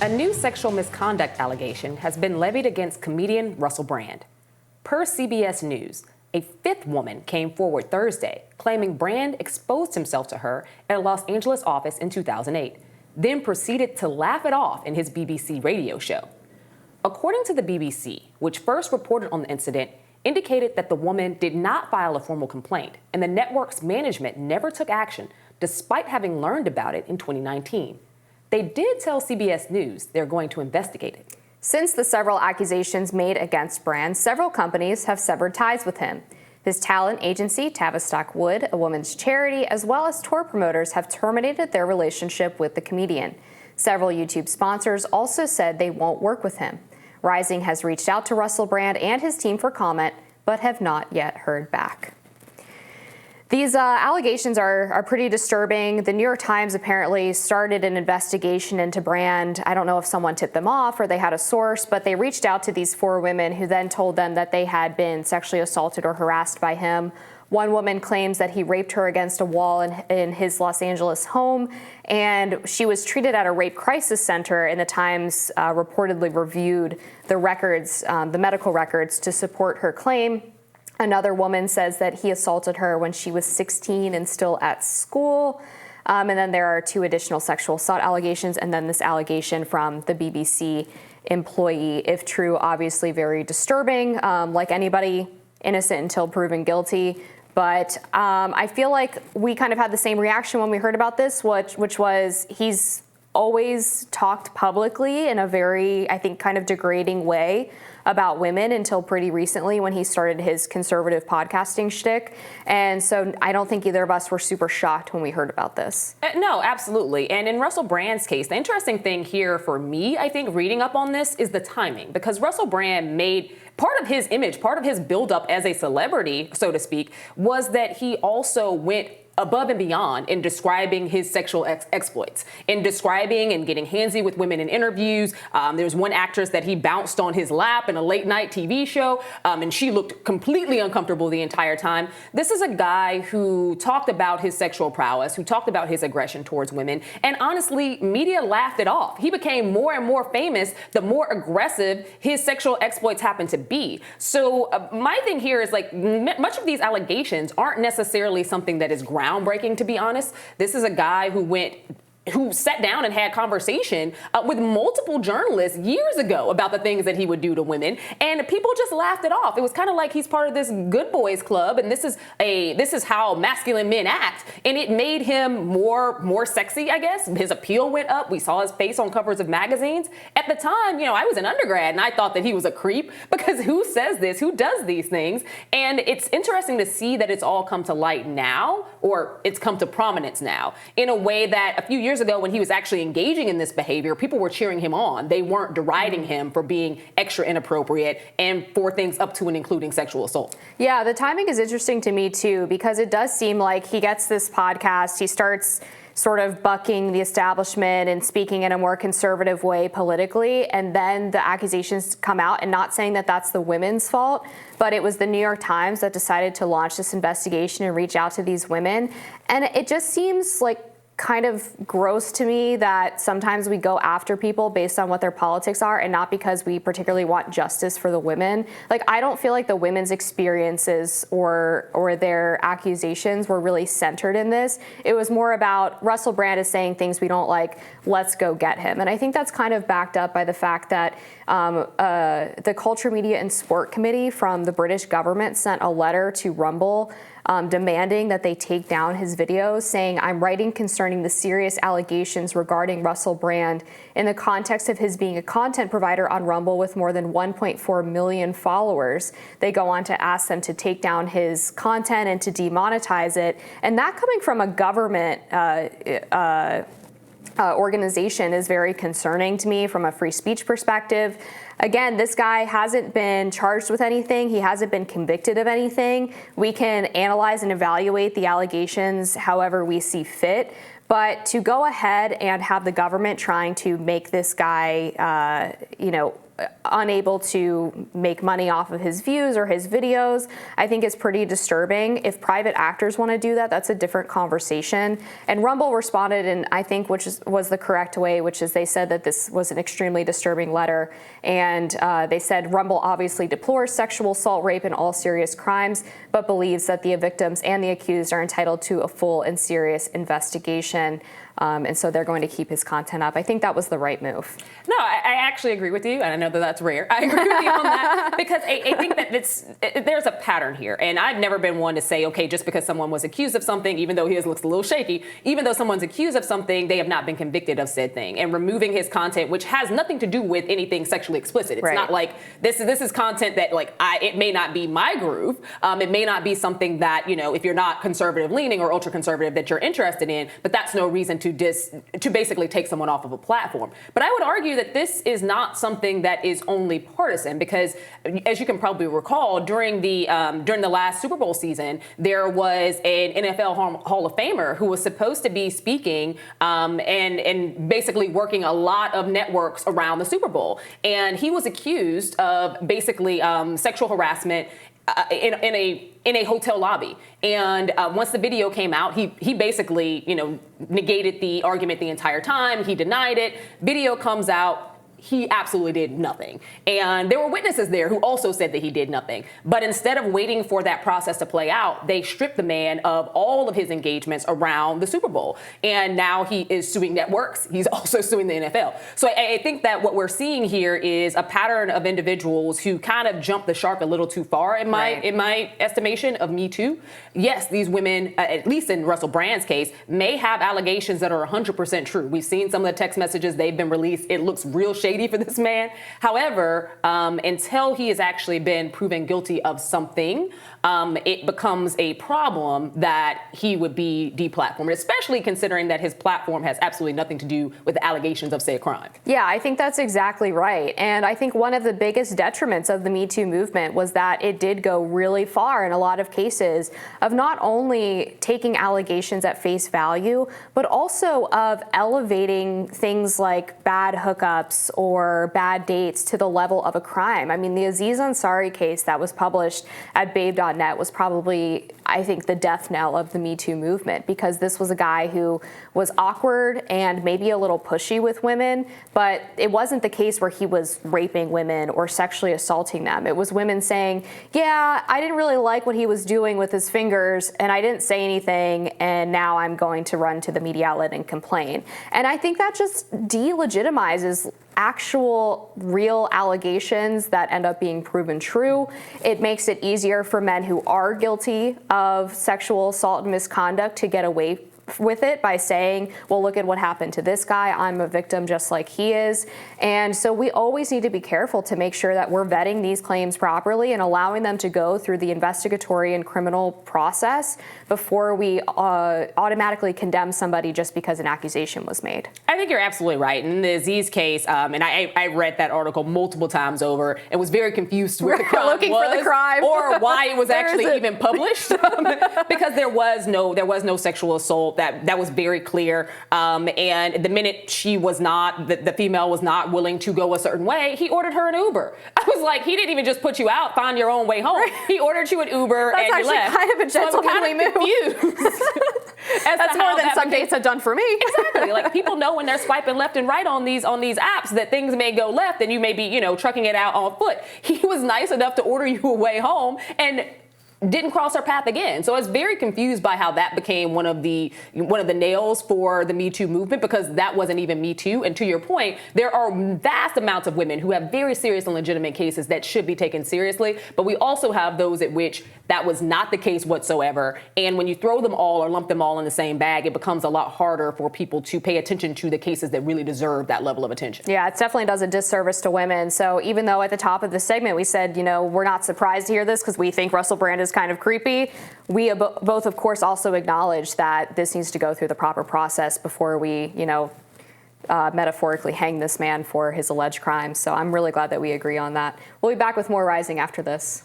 A new sexual misconduct allegation has been levied against comedian Russell Brand. Per CBS News, a fifth woman came forward Thursday claiming Brand exposed himself to her at a Los Angeles office in 2008, then proceeded to laugh it off in his BBC radio show. According to the BBC, which first reported on the incident, indicated that the woman did not file a formal complaint, and the network's management never took action despite having learned about it in 2019. They did tell CBS News they're going to investigate it. Since the several accusations made against Brand, several companies have severed ties with him. His talent agency, Tavistock Wood, a women's charity, as well as tour promoters have terminated their relationship with the comedian. Several YouTube sponsors also said they won't work with him. Rising has reached out to Russell Brand and his team for comment, but have not yet heard back. These allegations are pretty disturbing. The New York Times apparently started an investigation into Brand. I don't know if someone tipped them off or they had a source, but they reached out to these four women who then told them that they had been sexually assaulted or harassed by him. One woman claims that he raped her against a wall in his Los Angeles home, and she was treated at a rape crisis center, and the Times reportedly reviewed the records, the medical records, to support her claim. Another woman says that he assaulted her when she was 16 and still at school. And then there are two additional sexual assault allegations, and then this allegation from the BBC employee. If true, obviously very disturbing, like anybody, innocent until proven guilty. But I feel like we kind of had the same reaction when we heard about this, which was he's always talked publicly in a very, I think, kind of degrading way about women until pretty recently when he started his conservative podcasting shtick. And so I don't think either of us were super shocked when we heard about this. No, absolutely. And in Russell Brand's case, the interesting thing here for me, I think, reading up on this is the timing, because Russell Brand made part of his image, part of his buildup as a celebrity, so to speak, was that he also went above and beyond in describing his sexual exploits, in describing and getting handsy with women in interviews. There's one actress that he bounced on his lap in a late night TV show, and she looked completely uncomfortable the entire time. This is a guy who talked about his sexual prowess, who talked about his aggression towards women, and honestly, media laughed it off. He became more and more famous the more aggressive his sexual exploits happened to be. So my thing here is, like, much of these allegations aren't necessarily something that is groundbreaking, to be honest. This is a guy who sat down and had conversation with multiple journalists years ago about the things that he would do to women, and people just laughed it off. It was kind of like he's part of this good boys club, and this is how masculine men act, and it made him more sexy, I guess. His appeal went up. We saw his face on covers of magazines. At the time, I was an undergrad, and I thought that he was a creep, because who says this? Who does these things? And it's interesting to see that it's all come to light now, or it's come to prominence now, in a way that a few years ago, when he was actually engaging in this behavior, people were cheering him on. They weren't deriding him for being extra inappropriate and for things up to and including sexual assault. Yeah, the timing is interesting to me too, because it does seem like he gets this podcast, he starts sort of bucking the establishment and speaking in a more conservative way politically, and then the accusations come out, and not saying that that's the women's fault, but it was the New York Times that decided to launch this investigation and reach out to these women. And it just seems like kind of gross to me that sometimes we go after people based on what their politics are and not because we particularly want justice for the women. Like, I don't feel like the women's experiences or their accusations were really centered in this. It was more about Russell Brand is saying things we don't like, let's go get him. And I think that's kind of backed up by the fact that the Culture, Media and Sport Committee from the British government sent a letter to Rumble demanding that they take down his videos, saying, "I'm writing concerning the serious allegations regarding Russell Brand in the context of his being a content provider on Rumble with more than 1.4 million followers." They go on to ask them to take down his content and to demonetize it. And that coming from a government organization is very concerning to me from a free speech perspective. Again, this guy hasn't been charged with anything. He hasn't been convicted of anything. We can analyze and evaluate the allegations however we see fit. But to go ahead and have the government trying to make this guy, unable to make money off of his views or his videos, I think is pretty disturbing. If private actors want to do that, that's a different conversation. And Rumble responded in, I think, was the correct way, which is they said that this was an extremely disturbing letter. And they said Rumble obviously deplores sexual assault, rape, and all serious crimes, but believes that the victims and the accused are entitled to a full and serious investigation. And so they're going to keep his content up. I think that was the right move. No, I actually agree with you, and I know that that's rare. I agree with you on that because I think that there's a pattern here, and I've never been one to say, okay, just because someone was accused of something, even though his looks a little shaky, even though someone's accused of something, they have not been convicted of said thing. And removing his content, which has nothing to do with anything sexually explicit. It's not like this is content that it may not be my groove. It may not be something that, if you're not conservative leaning or ultra conservative that you're interested in, but that's no reason to basically take someone off of a platform. But I would argue that this is not something that is only partisan because, as you can probably recall, during the last Super Bowl season, there was an NFL Hall of Famer who was supposed to be speaking and basically working a lot of networks around the Super Bowl, and he was accused of basically sexual harassment in a hotel lobby. And once the video came out, he basically, negated the argument the entire time. He denied it. Video comes out. He absolutely did nothing. And there were witnesses there who also said that he did nothing. But instead of waiting for that process to play out, they stripped the man of all of his engagements around the Super Bowl. And now he is suing networks. He's also suing the NFL. So I think that what we're seeing here is a pattern of individuals who kind of jumped the shark a little too far in my estimation of Me Too. Yes, these women, at least in Russell Brand's case, may have allegations that are 100% true. We've seen some of the text messages, they've been released. It looks real shady for this man. However, until he has actually been proven guilty of something, it becomes a problem that he would be deplatformed, especially considering that his platform has absolutely nothing to do with the allegations of said crime. Yeah, I think that's exactly right. And I think one of the biggest detriments of the Me Too movement was that it did go really far in a lot of cases of not only taking allegations at face value, but also of elevating things like bad hookups or bad dates to the level of a crime. I mean, the Aziz Ansari case that was published at babe.net was probably, I think, the death knell of the Me Too movement, because this was a guy who was awkward and maybe a little pushy with women, but it wasn't the case where he was raping women or sexually assaulting them. It was women saying, yeah, I didn't really like what he was doing with his fingers and I didn't say anything, and now I'm going to run to the media outlet and complain. And I think that just delegitimizes actual real allegations that end up being proven true. It makes it easier for men who are guilty of sexual assault and misconduct to get away with it by saying, well, look at what happened to this guy. I'm a victim just like he is. And so we always need to be careful to make sure that we're vetting these claims properly and allowing them to go through the investigatory and criminal process before we automatically condemn somebody just because an accusation was made. I think you're absolutely right. In the Aziz case, and I read that article multiple times over and was very confused where the crime looking for the crime or why it was actually even published, because there was no sexual assault. That was very clear. And the minute she was not, the female was not willing to go a certain way, he ordered her an Uber. I was like, he didn't even just put you out, find your own way home. Right. He ordered you an Uber and you left. That's actually kind of a gentlemanly move. That's more than some dates have done for me. Exactly. Like, people know when they're swiping left and right on these apps that things may go left and you may be, trucking it out on foot. He was nice enough to order you a way home and didn't cross her path again. So I was very confused by how that became one of the nails for the Me Too movement, because that wasn't even Me Too. And to your point, there are vast amounts of women who have very serious and legitimate cases that should be taken seriously. But we also have those at which that was not the case whatsoever. And when you throw them all or lump them all in the same bag, it becomes a lot harder for people to pay attention to the cases that really deserve that level of attention. Yeah, it definitely does a disservice to women. So even though at the top of the segment we said, we're not surprised to hear this because we think Russell Brand is kind of creepy, we both, of course, also acknowledge that this needs to go through the proper process before we, metaphorically hang this man for his alleged crimes. So I'm really glad that we agree on that. We'll be back with more Rising after this.